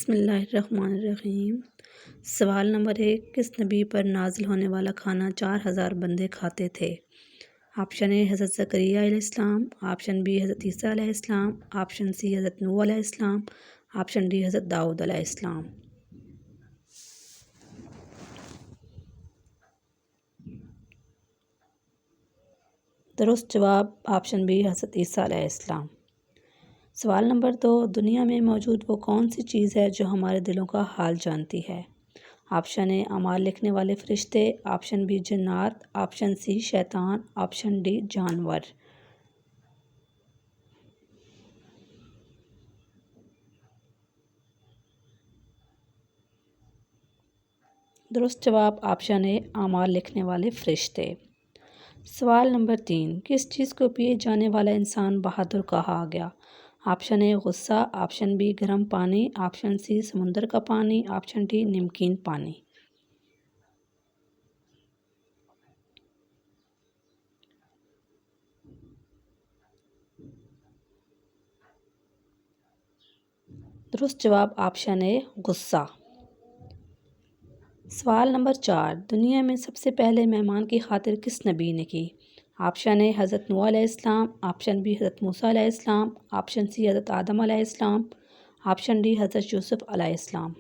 بسم اللہ الرحمن الرحیم۔ سوال نمبر 1، کس نبی پر نازل ہونے والا کھانا 4000 بندے کھاتے تھے؟ آپشن اے حضرت زکریا علیہ السلام، آپشن بی حضرت عیسیٰ علیہ السلام، آپشن سی حضرت نوح علیہ السلام، آپشن ڈی حضرت داؤد علیہ السلام۔ درست جواب آپشن بی حضرت عیسیٰ علیہ السلام۔ سوال نمبر 2، دنیا میں موجود وہ کون سی چیز ہے جو ہمارے دلوں کا حال جانتی ہے؟ آپشن اے اعمال لکھنے والے فرشتے، آپشن بی جنات، آپشن سی شیطان، آپشن ڈی جانور۔ درست جواب آپشن اے اعمال لکھنے والے فرشتے۔ سوال نمبر 3، کس چیز کو پیے جانے والا انسان بہادر کہا گیا؟ آپشن اے غصہ، آپشن بی گرم پانی، آپشن سی سمندر کا پانی، آپشن ڈی نمکین پانی۔ درست جواب آپشن اے غصہ۔ سوال نمبر 4، دنیا میں سب سے پہلے مہمان کی خاطر کس نبی نے کی؟ آپشن اے حضرت نوح علیہ السلام، آپشن بی حضرت موسیٰ علیہ السلام، آپشن سی حضرت آدم علیہ السلام، آپشن ڈی حضرت یوسف علیہ السلام۔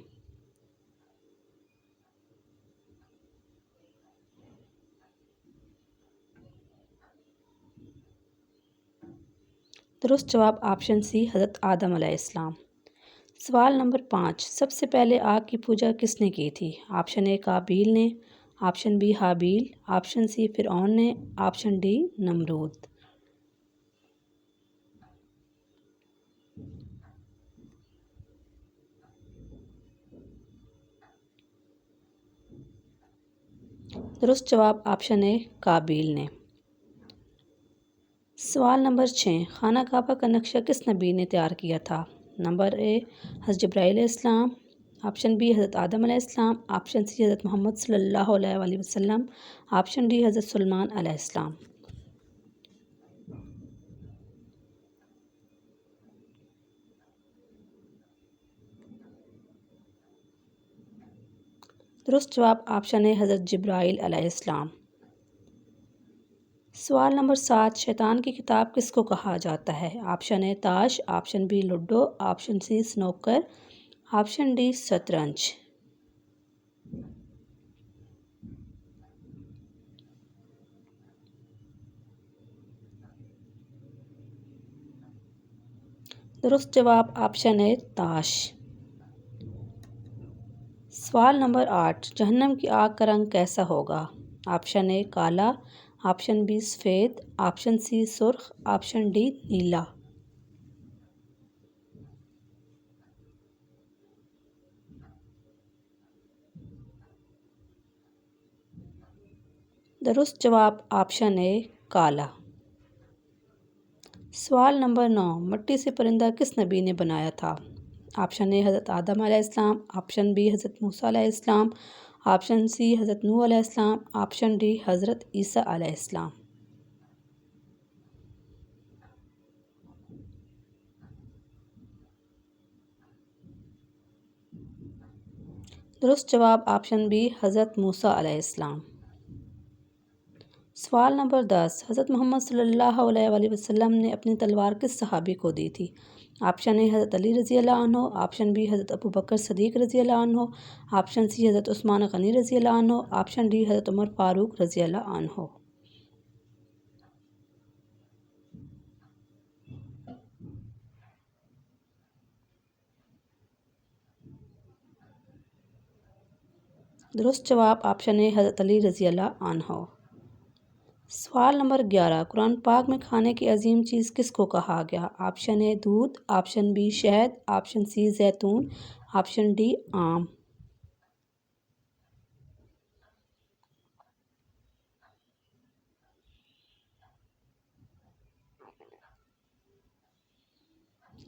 درست جواب آپشن سی حضرت آدم علیہ السلام۔ سوال نمبر 5، سب سے پہلے آگ کی پوجا کس نے کی تھی؟ آپشن اے قابیل نے، آپشن بی حابیل، آپشن سی فرعون نے، آپشن ڈی نمرود۔ درست جواب آپشن اے قابیل نے۔ سوال نمبر 6، خانہ کعبہ کا نقشہ کس نبی نے تیار کیا تھا؟ نمبر اے حضرت جبرائیل علیہ السلام، آپشن بی حضرت آدم علیہ السلام، آپشن سی حضرت محمد صلی اللہ علیہ وآلہ وسلم، آپشن ڈی حضرت سلیمان علیہ السلام۔ درست جواب آپشن اے حضرت جبرائیل علیہ السلام۔ سوال نمبر 7، شیطان کی کتاب کس کو کہا جاتا ہے؟ آپشن اے تاش، option B ludo, option C snooker, option D شطرنج۔ درست جواب آپشن اے تاش۔ سوال نمبر 8، جہنم کی آگ کا رنگ کیسا ہوگا؟ آپشن اے کالا، آپشن بی سفید، آپشن سی سرخ، آپشن ڈی نیلا۔ درست جواب آپشن اے کالا۔ سوال نمبر 9، مٹی سے پرندہ کس نبی نے بنایا تھا؟ آپشن اے حضرت آدم علیہ السلام، آپشن بی حضرت موسیٰ علیہ السلام، آپشن سی حضرت نوح علیہ السلام، آپشن ڈی حضرت عیسیٰ علیہ السلام۔ درست جواب آپشن بی حضرت موسیٰ علیہ السلام۔ سوال نمبر 10، حضرت محمد صلی اللہ علیہ وآلہ وسلم نے اپنی تلوار کس صحابی کو دی تھی؟ آپشن اے حضرت علی رضی اللہ عنہ، آپشن بی حضرت ابوبکر صدیق رضی اللہ عنہ، آپشن سی حضرت عثمان غنی رضی اللہ عنہ، آپشن ڈی حضرت عمر فاروق رضی اللہ عنہ۔ درست جواب آپشن اے حضرت علی رضی اللہ عنہ۔ سوال نمبر 11، قرآن پاک میں کھانے کی عظیم چیز کس کو کہا گیا؟ آپشن اے دودھ، آپشن بی شہد، آپشن سی زیتون، آپشن ڈی آم۔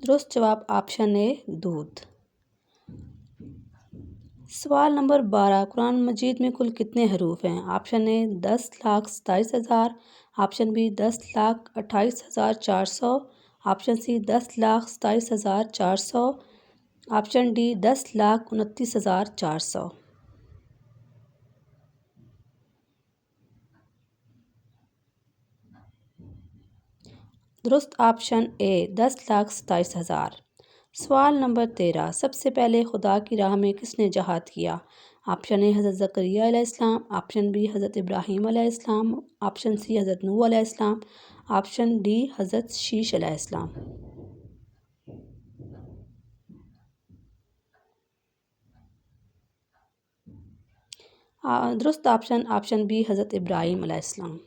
درست جواب آپشن اے دودھ۔ سوال نمبر 12، قرآن مجید میں کل کتنے حروف ہیں؟ Option A 10,27,000، option B 10,28,400، option C 10,27,400، option D 10,29,400۔ درست آپشن اے 10,27,000۔ سوال نمبر 13، سب سے پہلے خدا کی راہ میں کس نے جہاد کیا؟ آپشن اے حضرت زکریا علیہ السلام، آپشن بی حضرت ابراہیم علیہ السلام، آپشن سی حضرت نوح علیہ السلام، آپشن ڈی حضرت شیش علیہ السلام۔ درست آپشن بی حضرت ابراہیم علیہ السلام۔